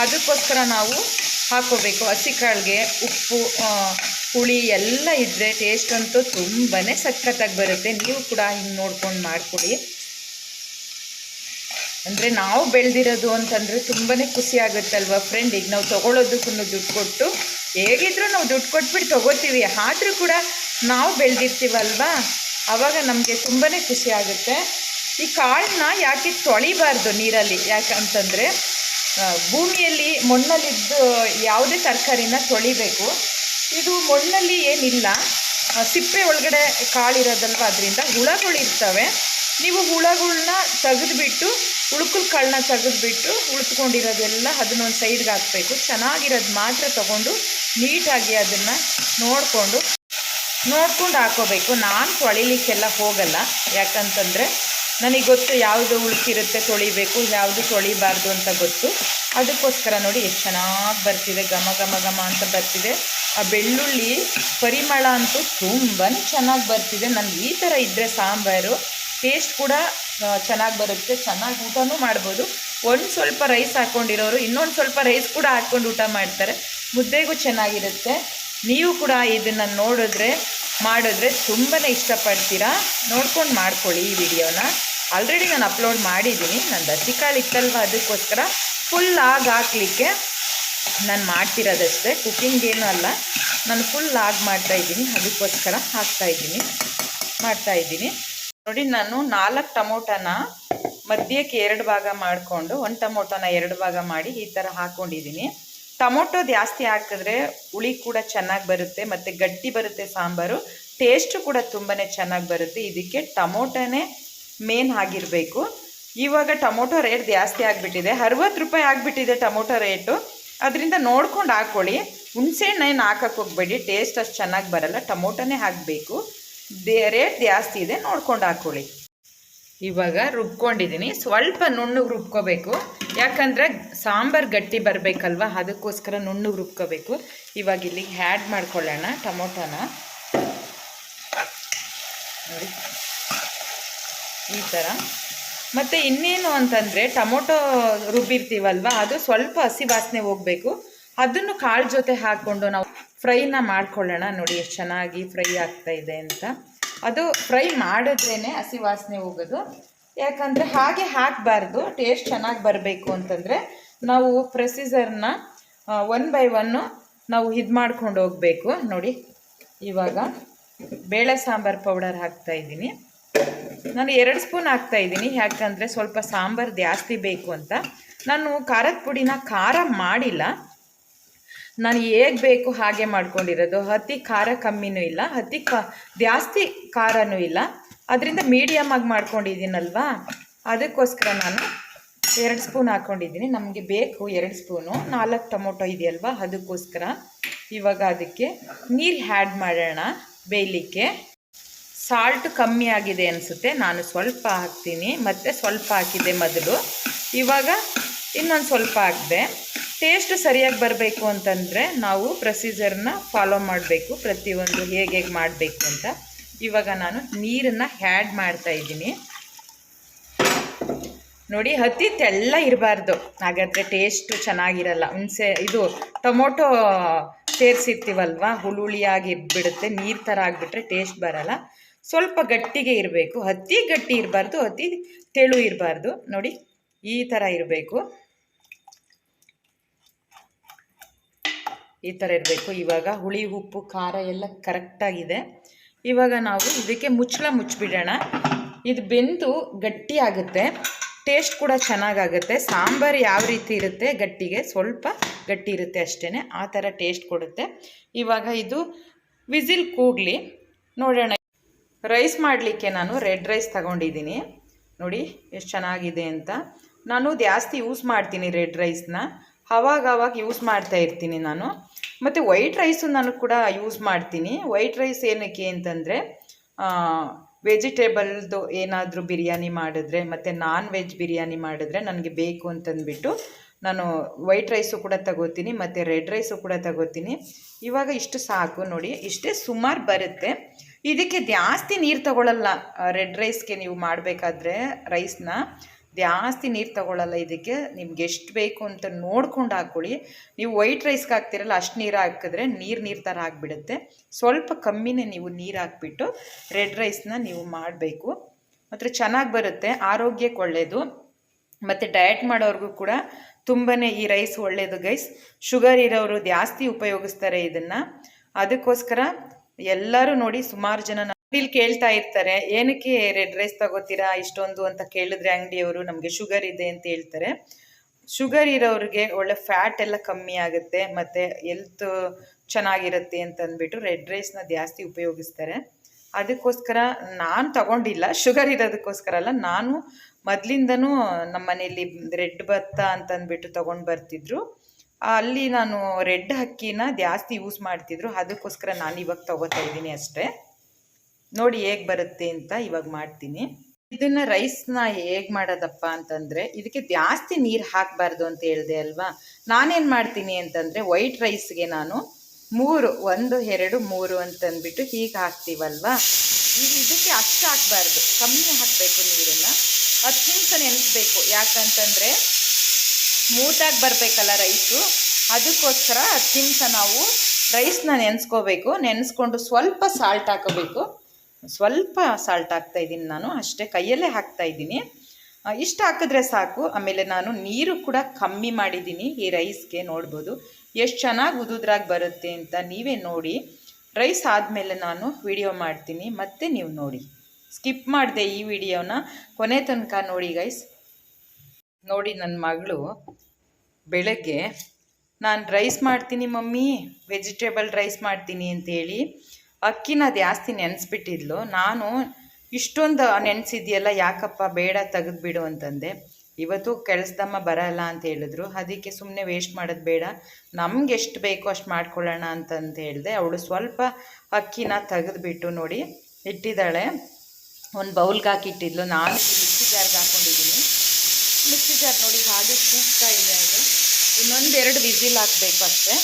ಅದಕ್ಕೋಸ್ಕರ ನಾವು ಹಾಕೋಬೇಕು. ಹಸಿ ಕಾಳಿಗೆ ಉಪ್ಪು ಹುಳಿ ಎಲ್ಲ ಇದ್ದರೆ ಟೇಸ್ಟ್ ಅಂತೂ ತುಂಬಾ ಸಖತ್ತಾಗಿ ಬರುತ್ತೆ. ನೀವು ಕೂಡ ಹಿಂಗೆ ನೋಡ್ಕೊಂಡು ಮಾಡ್ಕೊಳ್ಳಿ. ಅಂದರೆ ನಾವು ಬೆಳೆದಿರೋದು ಅಂತಂದರೆ ತುಂಬಾ ಖುಷಿ ಆಗುತ್ತಲ್ವ ಫ್ರೆಂಡ್. ಈಗ ನಾವು ತೊಗೊಳೋದಕ್ಕೂ ದುಡ್ಡು ಕೊಟ್ಟು, ಹೇಗಿದ್ರೂ ನಾವು ದುಡ್ಡು ಕೊಟ್ಬಿಟ್ಟು ತೊಗೋತೀವಿ, ಆದರೂ ಕೂಡ ನಾವು ಬೆಳೆದಿರ್ತೀವಲ್ವ, ಆವಾಗ ನಮಗೆ ತುಂಬಾ ಖುಷಿ ಆಗುತ್ತೆ. ಈ ಕಾಳನ್ನ ಯಾಕೆ ತೊಳಿಬಾರ್ದು ನೀರಲ್ಲಿ, ಯಾಕಂತಂದರೆ ಭೂಮಿಯಲ್ಲಿ ಮಣ್ಣಲ್ಲಿದ್ದು ಯಾವುದೇ ತರಕಾರಿನ ತೊಳಿಬೇಕು. ಇದು ಮಣ್ಣಲ್ಲಿ ಏನಿಲ್ಲ, ಸಿಪ್ಪೆ ಒಳಗಡೆ ಕಾಳಿರೋದಲ್ವ, ಅದರಿಂದ ಹುಳಗಳಿರ್ತವೆ. ನೀವು ಹುಳಗಳನ್ನ ತೆಗೆದುಬಿಟ್ಟು ಉಳ್ಕುಲ್ ಕಾಳನ್ನ ತೆಗೆದುಬಿಟ್ಟು ಉಳಿಸ್ಕೊಂಡಿರೋದೆಲ್ಲ ಅದನ್ನೊಂದು ಸೈಡ್ಗೆ ಹಾಕಬೇಕು. ಚೆನ್ನಾಗಿರೋದು ಮಾತ್ರ ತೊಗೊಂಡು ನೀಟಾಗಿ ಅದನ್ನು ನೋಡಿಕೊಂಡು ಹಾಕೋಬೇಕು. ನಾನು ತೊಳಿಲಿಕ್ಕೆಲ್ಲ ಹೋಗಲ್ಲ, ಯಾಕಂತಂದರೆ ನನಗೆ ಗೊತ್ತು ಯಾವುದು ಉಳುಕಿರುತ್ತೆ ತೊಳಿಬೇಕು, ಯಾವುದು ತೊಳಿಬಾರ್ದು ಅಂತ ಗೊತ್ತು. ಅದಕ್ಕೋಸ್ಕರ ನೋಡಿ ಎಷ್ಟು ಚೆನ್ನಾಗಿ ಬರ್ತಿದೆ, ಘಮ ಘಮ ಘಮ ಅಂತ ಬರ್ತಿದೆ. ಆ ಬೆಳ್ಳುಳ್ಳಿ ಪರಿಮಳ ಅಂತೂ ತುಂಬಾ ಚೆನ್ನಾಗಿ ಬರ್ತಿದೆ. ನನಗೆ ಈ ಥರ ಇದ್ದರೆ ಸಾಂಬಾರು ಟೇಸ್ಟ್ ಕೂಡ ಚೆನ್ನಾಗಿ ಬರುತ್ತೆ, ಚೆನ್ನಾಗಿ ಊಟನೂ ಮಾಡ್ಬೋದು. ಒಂದು ಸ್ವಲ್ಪ ರೈಸ್ ಹಾಕ್ಕೊಂಡಿರೋರು ಇನ್ನೊಂದು ಸ್ವಲ್ಪ ರೈಸ್ ಕೂಡ ಹಾಕ್ಕೊಂಡು ಊಟ ಮಾಡ್ತಾರೆ, ಮುದ್ದೆಗೂ ಚೆನ್ನಾಗಿರುತ್ತೆ. ನೀವು ಕೂಡ ಇದನ್ನು ಮಾಡಿದ್ರೆ ತುಂಬಾ ಇಷ್ಟಪಡ್ತೀರಾ. ನೋಡ್ಕೊಂಡು ಮಾಡ್ಕೊಳ್ಳಿ ಈ ವಿಡಿಯೋನ. ಆಲ್ರೆಡಿ ನಾನು ಅಪ್ಲೋಡ್ ಮಾಡಿದ್ದೀನಿ. ನನ್ನ ಹಸಿ ಕಾಳು ಇತ್ತಲ್ವ, ಅದಕ್ಕೋಸ್ಕರ ಫುಲ್ ಆಗಿ ಹಾಕಲಿಕ್ಕೆ ನಾನು ಮಾಡ್ತಿರೋದಷ್ಟೇ, ಕುಕ್ಕಿಂಗ್ ಏನೂ ಅಲ್ಲ. ನಾನು ಫುಲ್ ಆಗಿ ಮಾಡ್ತಾಯಿದ್ದೀನಿ, ಅದಕ್ಕೋಸ್ಕರ ಮಾಡ್ತಾಯಿದ್ದೀನಿ. ನೋಡಿ ನಾನು 4 ಟೊಮೊಟೊನ ಮಧ್ಯಕ್ಕೆ 2 ಭಾಗ ಮಾಡಿಕೊಂಡು, 1 ಟೊಮೊಟೊನ 2 ಭಾಗ ಮಾಡಿ ಈ ಥರ ಹಾಕ್ಕೊಂಡಿದ್ದೀನಿ. ಟೊಮೊಟೊ ಜಾಸ್ತಿ ಹಾಕಿದ್ರೆ ಹುಳಿ ಕೂಡ ಚೆನ್ನಾಗಿ ಬರುತ್ತೆ, ಮತ್ತು ಗಟ್ಟಿ ಬರುತ್ತೆ ಸಾಂಬಾರು. ಟೇಸ್ಟು ಕೂಡ ತುಂಬಾ ಚೆನ್ನಾಗಿ ಬರುತ್ತೆ. ಇದಕ್ಕೆ ಟೊಮೊಟೊನೇ ಮೇನ್ ಆಗಿರಬೇಕು. ಇವಾಗ ಟೊಮೊಟೊ ರೇಟ್ ಜಾಸ್ತಿ ಆಗಿಬಿಟ್ಟಿದೆ, 60 ರೂಪಾಯಿ ಆಗಿಬಿಟ್ಟಿದೆ ಟೊಮೊಟೊ ರೇಟು. ಅದರಿಂದ ನೋಡ್ಕೊಂಡು ಹಾಕ್ಕೊಳ್ಳಿ. ಹುಣಸೆಹಣ್ಣೇನು ಹಾಕಕ್ಕೆ ಹೋಗಬೇಡಿ, ಟೇಸ್ಟ್ ಅಷ್ಟು ಚೆನ್ನಾಗಿ ಬರಲ್ಲ. ಟೊಮೊಟೊನೇ ಹಾಕಬೇಕು. ರೇಟ್ ಜಾಸ್ತಿ ಇದೆ, ನೋಡ್ಕೊಂಡು ಹಾಕ್ಕೊಳ್ಳಿ. ಇವಾಗ ರುಬ್ಕೊಂಡಿದ್ದೀನಿ. ಸ್ವಲ್ಪ ನುಣ್ಣಗೆ ರುಬ್ಕೋಬೇಕು, ಯಾಕಂದರೆ ಸಾಂಬಾರು ಗಟ್ಟಿ ಬರಬೇಕಲ್ವ, ಅದಕ್ಕೋಸ್ಕರ ನುಣ್ಣಗೆ ರುಬ್ಕೋಬೇಕು. ಇವಾಗ ಇಲ್ಲಿ ಆ್ಯಡ್ ಮಾಡ್ಕೊಳ್ಳೋಣ ಟೊಮೊಟೊನ. ನೋಡಿ ಈ ಥರ. ಮತ್ತು ಇನ್ನೇನು ಅಂತಂದರೆ ಟೊಮೊಟೊ ರುಬ್ಬಿರ್ತೀವಲ್ವ, ಅದು ಸ್ವಲ್ಪ ಹಸಿ ವಾಸನೆ ಹೋಗಬೇಕು. ಅದನ್ನು ಕಾಳು ಜೊತೆ ಹಾಕ್ಕೊಂಡು ನಾವು ಫ್ರೈನ ಮಾಡ್ಕೊಳ್ಳೋಣ. ನೋಡಿ ಎಷ್ಟು ಚೆನ್ನಾಗಿ ಫ್ರೈ ಆಗ್ತಾಯಿದೆ ಅಂತ. ಅದು ಫ್ರೈ ಮಾಡಿದ್ರೇ ಹಸಿ ವಾಸನೆ ಹೋಗೋದು. ಯಾಕಂದರೆ ಹಾಗೆ ಹಾಕಬಾರ್ದು, ಟೇಸ್ಟ್ ಚೆನ್ನಾಗಿ ಬರಬೇಕು ಅಂತಂದರೆ ನಾವು ಪ್ರೊಸೀಜರ್ನ 1 by 1 ನಾವು ಇದು ಮಾಡ್ಕೊಂಡು ಹೋಗಬೇಕು. ನೋಡಿ ಇವಾಗ ಬೇಳೆ ಸಾಂಬಾರು ಪೌಡರ್ ಹಾಕ್ತಾಯಿದ್ದೀನಿ. ನಾನು 2 ಸ್ಪೂನ್ ಹಾಕ್ತಾಯಿದ್ದೀನಿ, ಯಾಕಂದರೆ ಸ್ವಲ್ಪ ಸಾಂಬಾರು ಜಾಸ್ತಿ ಬೇಕು ಅಂತ. ನಾನು ಖಾರದ ಪುಡಿನ ಖಾರ ಮಾಡಿಲ್ಲ, ನಾನು ಹೇಗೆ ಬೇಕು ಹಾಗೆ ಮಾಡ್ಕೊಂಡಿರೋದು. ಅತಿ ಖಾರ ಕಮ್ಮಿನೂ ಇಲ್ಲ, ಜಾಸ್ತಿ ಖಾರನೂ ಇಲ್ಲ. ಅದರಿಂದ ಮೀಡಿಯಮಾಗಿ ಮಾಡ್ಕೊಂಡಿದ್ದೀನಲ್ವಾ, ಅದಕ್ಕೋಸ್ಕರ ನಾನು 2 ಸ್ಪೂನ್ ಹಾಕ್ಕೊಂಡಿದ್ದೀನಿ. ನಮಗೆ ಬೇಕು 2 ಸ್ಪೂನು, 4 ಟೊಮೊಟೊ ಇದೆಯಲ್ವ, ಅದಕ್ಕೋಸ್ಕರ. ಇವಾಗ ಅದಕ್ಕೆ ನೀರು ಆ್ಯಡ್ ಮಾಡೋಣ. ಬೇಯಲಿಕ್ಕೆ. ಸಾಲ್ಟ್ ಕಮ್ಮಿ ಆಗಿದೆ ಅನಿಸುತ್ತೆ, ನಾನು ಸ್ವಲ್ಪ ಹಾಕ್ತೀನಿ. ಮತ್ತು ಸ್ವಲ್ಪ ಹಾಕಿದ್ದೆ ಮೊದಲು, ಇವಾಗ ಇನ್ನೊಂದು ಸ್ವಲ್ಪ ಹಾಕಿದೆ. ಟೇಸ್ಟ್ ಸರಿಯಾಗಿ ಬರಬೇಕು ಅಂತಂದರೆ ನಾವು ಪ್ರೊಸೀಜರ್ನ ಫಾಲೋ ಮಾಡಬೇಕು, ಪ್ರತಿಯೊಂದು ಹೇಗೆ ಮಾಡಬೇಕು ಅಂತ. ಇವಾಗ ನಾನು ನೀರನ್ನು ಆ್ಯಡ್ ಮಾಡ್ತಾಯಿದ್ದೀನಿ. ನೋಡಿ, ಅತಿ ತೆಳ್ಳ ಇರಬಾರ್ದು, ಹಾಗಾದರೆ ಟೇಸ್ಟು ಚೆನ್ನಾಗಿರಲ್ಲ. ಇದು ಟೊಮೊಟೊ ಸೇರಿಸಿರ್ತೀವಲ್ವ, ಹುಳಿಯಾಗಿ ಬಿಡುತ್ತೆ, ನೀರು ಥರ ಆಗಿಬಿಟ್ರೆ ಟೇಸ್ಟ್ ಬರಲ್ಲ. ಸ್ವಲ್ಪ ಗಟ್ಟಿಗೆ ಇರಬೇಕು, ಅತಿ ಗಟ್ಟಿ ಇರಬಾರ್ದು, ಅತಿ ತೆಳು ಇರಬಾರ್ದು. ನೋಡಿ, ಈ ಥರ ಇರಬೇಕು, ಈ ಥರ ಇರಬೇಕು. ಇವಾಗ ಹುಳಿ, ಉಪ್ಪು, ಖಾರ ಎಲ್ಲ ಕರೆಕ್ಟಾಗಿದೆ. ಇವಾಗ ನಾವು ಇದಕ್ಕೆ ಮುಚ್ಚಿಬಿಡೋಣ. ಇದು ಬೆಂದು ಗಟ್ಟಿ ಆಗುತ್ತೆ, ಟೇಸ್ಟ್ ಕೂಡ ಚೆನ್ನಾಗಾಗುತ್ತೆ. ಸಾಂಬಾರು ಯಾವ ರೀತಿ ಇರುತ್ತೆ, ಗಟ್ಟಿಗೆ ಸ್ವಲ್ಪ ಗಟ್ಟಿ ಇರುತ್ತೆ ಅಷ್ಟೇ, ಆ ಥರ ಟೇಸ್ಟ್ ಕೊಡುತ್ತೆ. ಇವಾಗ ಇದು ವಿಸಿಲ್ ಕೂಗಲಿ, ನೋಡೋಣ. ರೈಸ್ ಮಾಡಲಿಕ್ಕೆ ನಾನು ರೆಡ್ ರೈಸ್ ತಗೊಂಡಿದ್ದೀನಿ. ನೋಡಿ ಎಷ್ಟು ಚೆನ್ನಾಗಿದೆ ಅಂತ. ನಾನು ಜಾಸ್ತಿ ಯೂಸ್ ಮಾಡ್ತೀನಿ ರೆಡ್ ರೈಸ್ನ, ಆವಾಗ ಯೂಸ್ ಮಾಡ್ತಾ ಇರ್ತೀನಿ ನಾನು. ಮತ್ತು ವೈಟ್ ರೈಸು ನಾನು ಕೂಡ ಯೂಸ್ ಮಾಡ್ತೀನಿ. ವೈಟ್ ರೈಸ್ ಏನಕ್ಕೆ ಅಂತಂದರೆ, ವೆಜಿಟೇಬಲ್ದು ಏನಾದರೂ ಬಿರಿಯಾನಿ ಮಾಡಿದ್ರೆ ಮತ್ತು ನಾನ್ ವೆಜ್ ಬಿರಿಯಾನಿ ಮಾಡಿದ್ರೆ ನನಗೆ ಬೇಕು ಅಂತಂದ್ಬಿಟ್ಟು ನಾನು ವೈಟ್ ರೈಸು ಕೂಡ ತಗೋತೀನಿ ಮತ್ತು ರೆಡ್ ರೈಸು ಕೂಡ ತಗೋತೀನಿ. ಇವಾಗ ಇಷ್ಟು ಸಾಕು ನೋಡಿ, ಇಷ್ಟೇ ಸುಮಾರು ಬರುತ್ತೆ. ಇದಕ್ಕೆ ಜಾಸ್ತಿ ನೀರು ತಗೊಳ್ಳಲ್ಲ. ರೆಡ್ ರೈಸ್ಗೆ ನೀವು ಮಾಡಬೇಕಾದ್ರೆ ರೈಸ್ನ ಜಾಸ್ತಿ ನೀರು ತಗೊಳ್ಳಲ್ಲ. ಇದಕ್ಕೆ ನಿಮ್ಗೆ ಎಷ್ಟು ಬೇಕು ಅಂತ ನೋಡ್ಕೊಂಡು ಹಾಕ್ಕೊಳ್ಳಿ. ನೀವು ವೈಟ್ ರೈಸ್ಗೆ ಹಾಕ್ತಿರಲ್ಲ, ಅಷ್ಟು ನೀರು ಹಾಕಿದ್ರೆ ನೀರು ಥರ ಆಗಿಬಿಡುತ್ತೆ. ಸ್ವಲ್ಪ ಕಮ್ಮಿನೇ ನೀವು ನೀರು ಹಾಕ್ಬಿಟ್ಟು ರೆಡ್ ರೈಸ್ನ ನೀವು ಮಾಡಬೇಕು. ಮತ್ತು ಚೆನ್ನಾಗಿ ಬರುತ್ತೆ, ಆರೋಗ್ಯಕ್ಕೆ ಒಳ್ಳೆಯದು. ಮತ್ತು ಡಯಟ್ ಮಾಡೋರಿಗೂ ಕೂಡ ತುಂಬಾ ಈ ರೈಸ್ ಒಳ್ಳೆಯದು ಗೈಸ್. ಶುಗರ್ ಇರೋರು ಜಾಸ್ತಿ ಉಪಯೋಗಿಸ್ತಾರೆ ಇದನ್ನು. ಅದಕ್ಕೋಸ್ಕರ ಎಲ್ಲರೂ ನೋಡಿ, ಸುಮಾರು ಜನ ಇಲ್ಲಿ ಕೇಳ್ತಾ ಇರ್ತಾರೆ, ಏನಕ್ಕೆ ರೆಡ್ ರೈಸ್ ತಗೋತೀರಾ ಇಷ್ಟೊಂದು ಅಂತ ಕೇಳಿದ್ರೆ ಅಂಗಡಿಯವರು, ನಮಗೆ ಶುಗರ್ ಇದೆ ಅಂತ ಹೇಳ್ತಾರೆ. ಶುಗರ್ ಇರೋರಿಗೆ ಒಳ್ಳೆ ಫ್ಯಾಟ್ ಎಲ್ಲ ಕಮ್ಮಿ ಆಗುತ್ತೆ ಮತ್ತು ಹೆಲ್ತ್ ಚೆನ್ನಾಗಿರುತ್ತೆ ಅಂತಂದ್ಬಿಟ್ಟು ರೆಡ್ ರೈಸ್ನ ಜಾಸ್ತಿ ಉಪಯೋಗಿಸ್ತಾರೆ. ಅದಕ್ಕೋಸ್ಕರ ನಾನು ತಗೊಂಡಿಲ್ಲ, ಶುಗರ್ ಇರೋದಕ್ಕೋಸ್ಕರ ಅಲ್ಲ. ನಾನು ಮೊದಲಿಂದನೂ ನಮ್ಮ ಮನೇಲಿ ರೆಡ್ ಭತ್ತ ಅಂತಂದ್ಬಿಟ್ಟು ತೊಗೊಂಡು ಬರ್ತಿದ್ರು. ಅಲ್ಲಿ ನಾನು ರೆಡ್ ಅಕ್ಕಿನ ಜಾಸ್ತಿ ಯೂಸ್ ಮಾಡ್ತಿದ್ರು, ಅದಕ್ಕೋಸ್ಕರ ನಾನು ಇವಾಗ ತೊಗೋತಾ ಇದ್ದೀನಿ ಅಷ್ಟೇ. ನೋಡಿ ಹೇಗೆ ಬರುತ್ತೆ ಅಂತ ಇವಾಗ ಮಾಡ್ತೀನಿ. ಇದನ್ನು ರೈಸ್ನ ಹೇಗೆ ಮಾಡೋದಪ್ಪ ಅಂತಂದರೆ, ಇದಕ್ಕೆ ಜಾಸ್ತಿ ನೀರು ಹಾಕಬಾರ್ದು ಅಂತ ಹೇಳಿದೆ ಅಲ್ವಾ. ನಾನೇನು ಮಾಡ್ತೀನಿ ಅಂತಂದರೆ, ವೈಟ್ ರೈಸ್ಗೆ ನಾನು 3 1 2 3 ಅಂತಂದ್ಬಿಟ್ಟು ಹೀಗೆ ಹಾಕ್ತೀವಲ್ವ, ಇದಕ್ಕೆ ಅಷ್ಟು ಹಾಕಬಾರ್ದು, ಕಮ್ಮಿ ಹಾಕಬೇಕು ನೀರನ್ನು. 10 ನಿಮಿಷ ನೆನೆಸ್ಬೇಕು. ಯಾಕಂತಂದರೆ ಸ್ಮೂತಾಗಿ ಬರಬೇಕಲ್ಲ ರೈಸು, ಅದಕ್ಕೋಸ್ಕರ 10 ನಿಮಿಷ ನಾವು ರೈಸ್ನ ನೆನೆಸ್ಕೋಬೇಕು. ನೆನೆಸ್ಕೊಂಡು ಸ್ವಲ್ಪ ಸಾಲ್ಟ್ ಹಾಕೋಬೇಕು. ಸ್ವಲ್ಪ ಸಾಲ್ಟ್ ಹಾಕ್ತಾಯಿದ್ದೀನಿ ನಾನು, ಅಷ್ಟೇ, ಕೈಯಲ್ಲೇ ಹಾಕ್ತಾಯಿದ್ದೀನಿ. ಇಷ್ಟು ಹಾಕಿದ್ರೆ ಸಾಕು. ಆಮೇಲೆ ನಾನು ನೀರು ಕೂಡ ಕಮ್ಮಿ ಮಾಡಿದ್ದೀನಿ ಈ ರೈಸ್ಗೆ. ನೋಡ್ಬೋದು ಎಷ್ಟು ಚೆನ್ನಾಗಿ ಉದುದ್ರಾಗಿ ಬರುತ್ತೆ ಅಂತ, ನೀವೇ ನೋಡಿ. ರೈಸ್ ಆದಮೇಲೆ ನಾನು ವಿಡಿಯೋ ಮಾಡ್ತೀನಿ, ಮತ್ತೆ ನೀವು ನೋಡಿ. ಸ್ಕಿಪ್ ಮಾಡಿದೆ ಈ ವಿಡಿಯೋನ, ಕೊನೆ ತನಕ ನೋಡಿ ಗೈಸ್. ನೋಡಿ, ನನ್ನ ಮಗಳು ಬೆಳಗ್ಗೆ ನಾನು ರೈಸ್ ಮಾಡ್ತೀನಿ ಮಮ್ಮಿ, ವೆಜಿಟೇಬಲ್ ರೈಸ್ ಮಾಡ್ತೀನಿ ಅಂತೇಳಿ ಅಕ್ಕಿನ ಜಾಸ್ತಿ ನೆನೆಸ್ಬಿಟ್ಟಿದ್ಲು. ನಾನು ಇಷ್ಟೊಂದು ನೆನೆಸಿದ್ಯಲ್ಲ, ಯಾಕಪ್ಪ ಬೇಡ ತೆಗೆದುಬಿಡು ಅಂತಂದೆ. ಇವತ್ತು ಕೆಲಸದಮ್ಮ ಬರಲ್ಲ ಅಂತ ಹೇಳಿದ್ರು, ಅದಕ್ಕೆ ಸುಮ್ಮನೆ ವೇಸ್ಟ್ ಮಾಡೋದು ಬೇಡ, ನಮ್ಗೆ ಎಷ್ಟು ಬೇಕೋ ಅಷ್ಟು ಮಾಡ್ಕೊಳ್ಳೋಣ ಅಂತಂತ ಹೇಳಿದೆ. ಅವಳು ಸ್ವಲ್ಪ ಅಕ್ಕಿನ ತೆಗೆದುಬಿಟ್ಟು ನೋಡಿ ಇಟ್ಟಿದ್ದಾಳೆ, ಒಂದು ಬೌಲ್ಗೆ ಹಾಕಿಟ್ಟಿದ್ಲು. ನಾನು ಮಿಕ್ಸಿ ಜಾರ್ಗೆ ಹಾಕ್ಕೊಂಡಿದ್ದೀನಿ. ಮಿಕ್ಸಿ ಜಾರ್ ನೋಡಿ ಹಾಗೆ ಕೂಗ್ತಾ ಇದೆ. ಅದು ಇನ್ನೊಂದು 2 ವಿಸಿಲ್ ಹಾಕಬೇಕು ಅಷ್ಟೇ.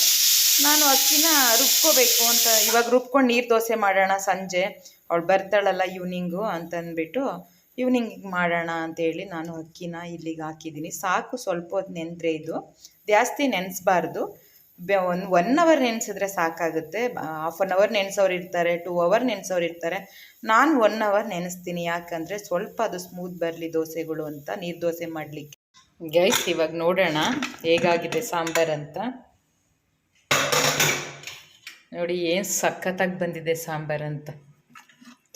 ನಾನು ಅಕ್ಕಿನ ರುಬ್ಕೋಬೇಕು ಅಂತ, ಇವಾಗ ರುಬ್ಕೊಂಡು ನೀರು ದೋಸೆ ಮಾಡೋಣ ಸಂಜೆ, ಅವಳು ಬರ್ತಾಳಲ್ಲ ಈವ್ನಿಂಗು ಅಂತಂದ್ಬಿಟ್ಟು ಈವ್ನಿಂಗಿಗೆ ಮಾಡೋಣ ಅಂತೇಳಿ ನಾನು ಅಕ್ಕಿನ ಇಲ್ಲಿಗೆ ಹಾಕಿದ್ದೀನಿ. ಸಾಕು, ಸ್ವಲ್ಪ ಹೊತ್ತು ನೆನೆದ್ರೆ, ಇದು ಜಾಸ್ತಿ ನೆನೆಸ್ಬಾರ್ದು. 1 ಅವರ್ ನೆನೆಸಿದ್ರೆ ಸಾಕಾಗುತ್ತೆ. ಹಾಫ್ ಆನ್ ಅವರ್ ನೆನೆಸೋರು ಇರ್ತಾರೆ, 2 ಅವರ್ ನೆನೆಸೋರು ಇರ್ತಾರೆ. ನಾನು 1 ಅವರ್ ನೆನೆಸ್ತೀನಿ, ಯಾಕಂದರೆ ಸ್ವಲ್ಪ ಅದು ಸ್ಮೂತ್ ಬರಲಿ ದೋಸೆಗಳು ಅಂತ, ನೀರು ದೋಸೆ ಮಾಡಲಿಕ್ಕೆ. ಗೈಸ್, ಇವಾಗ ನೋಡೋಣ ಹೇಗಾಗಿದೆ ಸಾಂಬಾರು ಅಂತ. ನೋಡಿ ಏನು ಸಖತ್ತಾಗಿ ಬಂದಿದೆ ಸಾಂಬಾರು ಅಂತ,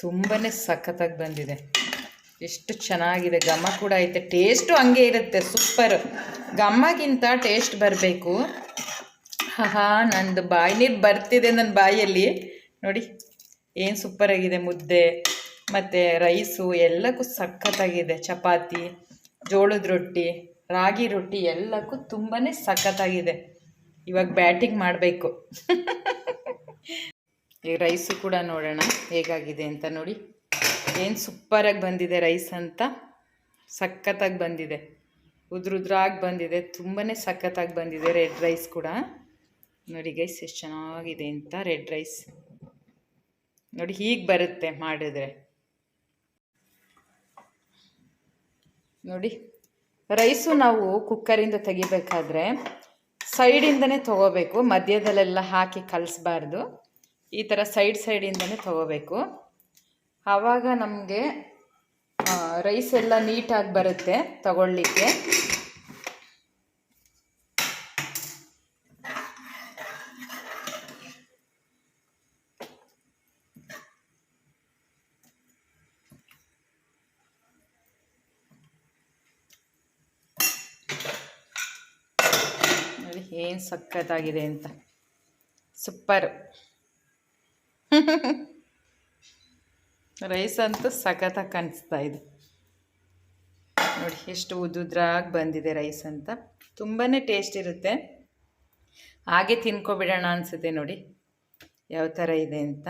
ತುಂಬಾ ಸಖತ್ತಾಗಿ ಬಂದಿದೆ. ಎಷ್ಟು ಚೆನ್ನಾಗಿದೆ, ಘಮ ಕೂಡ ಐತೆ, ಟೇಸ್ಟು ಹಂಗೆ ಇರುತ್ತೆ, ಸೂಪರ್. ಘಮಗಿಂತ ಟೇಸ್ಟ್ ಬರಬೇಕು. ನಂದು ಬಾಯಿ ನೀರು ಬರ್ತಿದೆ ನನ್ನ ಬಾಯಲ್ಲಿ. ನೋಡಿ ಏನು ಸೂಪರಾಗಿದೆ. ಮುದ್ದೆ ಮತ್ತು ರೈಸು ಎಲ್ಲಕ್ಕೂ ಸಖತ್ತಾಗಿದೆ. ಚಪಾತಿ, ಜೋಳದ ರೊಟ್ಟಿ, ರಾಗಿ ರೊಟ್ಟಿ ಎಲ್ಲಕ್ಕೂ ತುಂಬಾ ಸಖತ್ತಾಗಿದೆ. ಇವಾಗ ಬ್ಯಾಟಿಂಗ್ ಮಾಡಬೇಕು. ಈ ರೈಸು ಕೂಡ ನೋಡೋಣ ಹೇಗಾಗಿದೆ ಅಂತ. ನೋಡಿ ಏನು ಸೂಪರಾಗಿ ಬಂದಿದೆ ರೈಸ್ ಅಂತ, ಸಖತ್ತಾಗಿ ಬಂದಿದೆ, ಉದ್ರುದ್ರಾಗಿ ಬಂದಿದೆ, ತುಂಬಾ ಸಖತ್ತಾಗಿ ಬಂದಿದೆ. ರೆಡ್ ರೈಸ್ ಕೂಡ ನೋಡಿ ಗೈಸ್ ಎಷ್ಟು ಚೆನ್ನಾಗಿದೆ ಅಂತ. ರೆಡ್ ರೈಸ್ ನೋಡಿ ಹೀಗೆ ಬರುತ್ತೆ ಮಾಡಿದ್ರೆ. ನೋಡಿ ರೈಸು ನಾವು ಕುಕ್ಕರಿಂದ ತೆಗಿಬೇಕಾದ್ರೆ ಸೈಡಿಂದನೇ ತೊಗೋಬೇಕು, ಮಧ್ಯದಲ್ಲೆಲ್ಲ ಹಾಕಿ ಕಲಿಸ್ಬಾರ್ದು. ಈ ಥರ ಸೈಡಿಂದನೇ ತೊಗೋಬೇಕು, ಆವಾಗ ನಮಗೆ ರೈಸ್ ಎಲ್ಲ ನೀಟಾಗಿ ಬರುತ್ತೆ ತಗೊಳ್ಳಿಕ್ಕೆ. ನೋಡಿ ಏನು ಸಖತ್ತಾಗಿದೆ ಅಂತ, ಸೂಪರ್. ರೈಸ್ ಅಂತೂ ಸಖತ್ತಾಗಿ ಕಾಣಿಸ್ತಾ ಇದೆ. ನೋಡಿ ಎಷ್ಟು ಉದ್ರಾಗಿ ಬಂದಿದೆ ರೈಸ್ ಅಂತ, ತುಂಬಾ ಟೇಸ್ಟ್ ಇರುತ್ತೆ. ಹಾಗೆ ತಿನ್ಕೊಬಿಡೋಣ ಅನಿಸುತ್ತೆ ನೋಡಿ ಯಾವ ಥರ ಇದೆ ಅಂತ.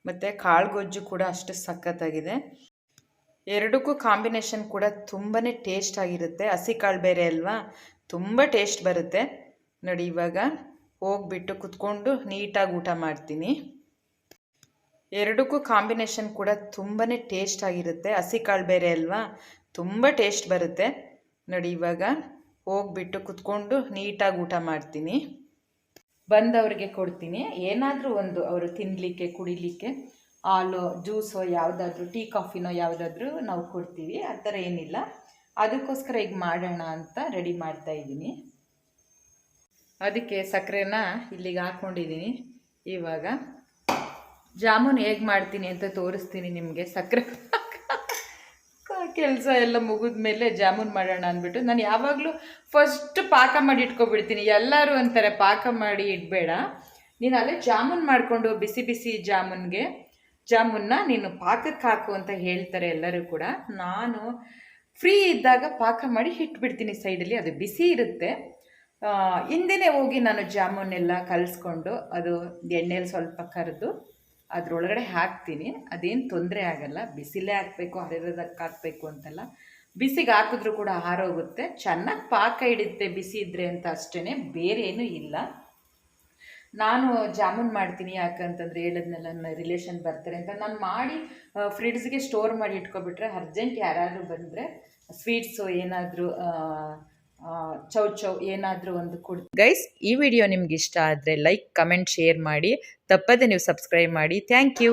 ಮತ್ತು ಕಾಳು ಗೊಜ್ಜು ಕೂಡ ಅಷ್ಟು ಸಖತ್ತಾಗಿದೆ. ಎರಡಕ್ಕೂ ಕಾಂಬಿನೇಷನ್ ಕೂಡ ತುಂಬಾ ಟೇಸ್ಟ್ ಆಗಿರುತ್ತೆ. ಹಸಿ ಕಾಳು ಬೇರೆ ಅಲ್ವಾ, ತುಂಬ ಟೇಸ್ಟ್ ಬರುತ್ತೆ. ನೋಡಿ ಇವಾಗ ಹೋಗ್ಬಿಟ್ಟು ಕುತ್ಕೊಂಡು ನೀಟಾಗಿ ಊಟ ಮಾಡ್ತೀನಿ. ಎರಡಕ್ಕೂ ಕಾಂಬಿನೇಷನ್ ಕೂಡ ತುಂಬಾ ಟೇಸ್ಟ್ ಆಗಿರುತ್ತೆ. ಹಸಿ ಕಾಳು ಬೇರೆ ಅಲ್ವಾ, ತುಂಬ ಟೇಸ್ಟ್ ಬರುತ್ತೆ. ನೋಡಿ ಇವಾಗ ಹೋಗ್ಬಿಟ್ಟು ಕುತ್ಕೊಂಡು ನೀಟಾಗಿ ಊಟ ಮಾಡ್ತೀನಿ. ಬಂದವ್ರಿಗೆ ಕೊಡ್ತೀನಿ ಏನಾದರೂ ಒಂದು, ಅವರು ತಿನ್ನಲಿಕ್ಕೆ ಕುಡಿಲಿಕ್ಕೆ ಹಾಲು ಜ್ಯೂಸೋ ಯಾವುದಾದ್ರೂ ಟೀ ಕಾಫಿನೋ ಯಾವುದಾದ್ರೂ ನಾವು ಕೊಡ್ತೀವಿ. ಆ ಥರ ಏನಿಲ್ಲ, ಅದಕ್ಕೋಸ್ಕರ ಈಗ ಮಾಡೋಣ ಅಂತ ರೆಡಿ ಮಾಡ್ತಾ ಇದ್ದೀನಿ. ಅದಕ್ಕೆ ಸಕ್ಕರೆನ ಇಲ್ಲಿಗೆ ಹಾಕ್ಕೊಂಡಿದ್ದೀನಿ. ಇವಾಗ ಜಾಮೂನ್ ಹೇಗೆ ಮಾಡ್ತೀನಿ ಅಂತ ತೋರಿಸ್ತೀನಿ ನಿಮಗೆ. ಸಕ್ಕರೆ ಕೆಲಸ ಎಲ್ಲ ಮುಗಿದ ಮೇಲೆ ಜಾಮೂನ್ ಮಾಡೋಣ ಅಂದ್ಬಿಟ್ಟು ನಾನು ಯಾವಾಗಲೂ ಫಸ್ಟ್ ಪಾಕ ಮಾಡಿ ಇಟ್ಕೊಬಿಡ್ತೀನಿ. ಎಲ್ಲರೂ ಅಂತಾರೆ ಪಾಕ ಮಾಡಿ ಇಡಬೇಡ, ನೀನು ಅಲ್ಲೇ ಜಾಮೂನ್ ಮಾಡಿಕೊಂಡು ಬಿಸಿ ಬಿಸಿ ಜಾಮೂನ್ನ ನೀನು ಪಾಕಕ್ಕೆ ಹಾಕು ಅಂತ ಹೇಳ್ತಾರೆ ಎಲ್ಲರೂ ಕೂಡ. ನಾನು ಫ್ರೀ ಇದ್ದಾಗ ಪಾಕ ಮಾಡಿ ಇಟ್ಬಿಡ್ತೀನಿ ಸೈಡಲ್ಲಿ, ಅದು ಬಿಸಿ ಇರುತ್ತೆ. ಹಿಂದೆನೇ ಹೋಗಿ ನಾನು ಜಾಮೂನೆಲ್ಲ ಕಲಿಸ್ಕೊಂಡು ಅದು ಎಣ್ಣೆಲಿ ಸ್ವಲ್ಪ ಕರೆದು ಅದರೊಳಗಡೆ ಹಾಕ್ತೀನಿ. ಅದೇನು ತೊಂದರೆ ಆಗಲ್ಲ, ಬಿಸಿಲೇ ಹಾಕಬೇಕು ಹರಿರೋದಕ್ಕೆ ಹಾಕಬೇಕು ಅಂತಲ್ಲ, ಬಿಸಿಗೆ ಹಾಕಿದ್ರೂ ಕೂಡ ಹಾರೋಗುತ್ತೆ, ಚೆನ್ನಾಗಿ ಪಾಕ ಹಿಡಿಯುತ್ತೆ ಬಿಸಿ ಇದ್ದರೆ ಅಂತ ಅಷ್ಟೇ, ಬೇರೆ ಏನೂ ಇಲ್ಲ. ನಾನು ಜಾಮೂನ್ ಮಾಡ್ತೀನಿ ಯಾಕಂತಂದರೆ ಹೇಳಿದ್ನೆಲ್ಲ ನನ್ನ ರಿಲೇಷನ್ ಬರ್ತಾರೆ ಅಂತ ನಾನು ಮಾಡಿ ಫ್ರಿಡ್ಜ್ಗೆ ಸ್ಟೋರ್ ಮಾಡಿ ಇಟ್ಕೊಬಿಟ್ರೆ ಅರ್ಜೆಂಟ್ ಯಾರಾದರೂ ಬಂದರೆ ಸ್ವೀಟ್ಸು ಏನಾದರೂ ಚೌ ಏನಾದರೂ ಒಂದು ಕೊಡ್ತೀನಿ. ಗೈಸ್, ಈ ವಿಡಿಯೋ ನಿಮ್ಗೆ ಇಷ್ಟ ಆದರೆ ಲೈಕ್ ಕಮೆಂಟ್ ಶೇರ್ ಮಾಡಿ, ತಪ್ಪದೆ ನೀವು ಸಬ್ಸ್ಕ್ರೈಬ್ ಮಾಡಿ. Thank you.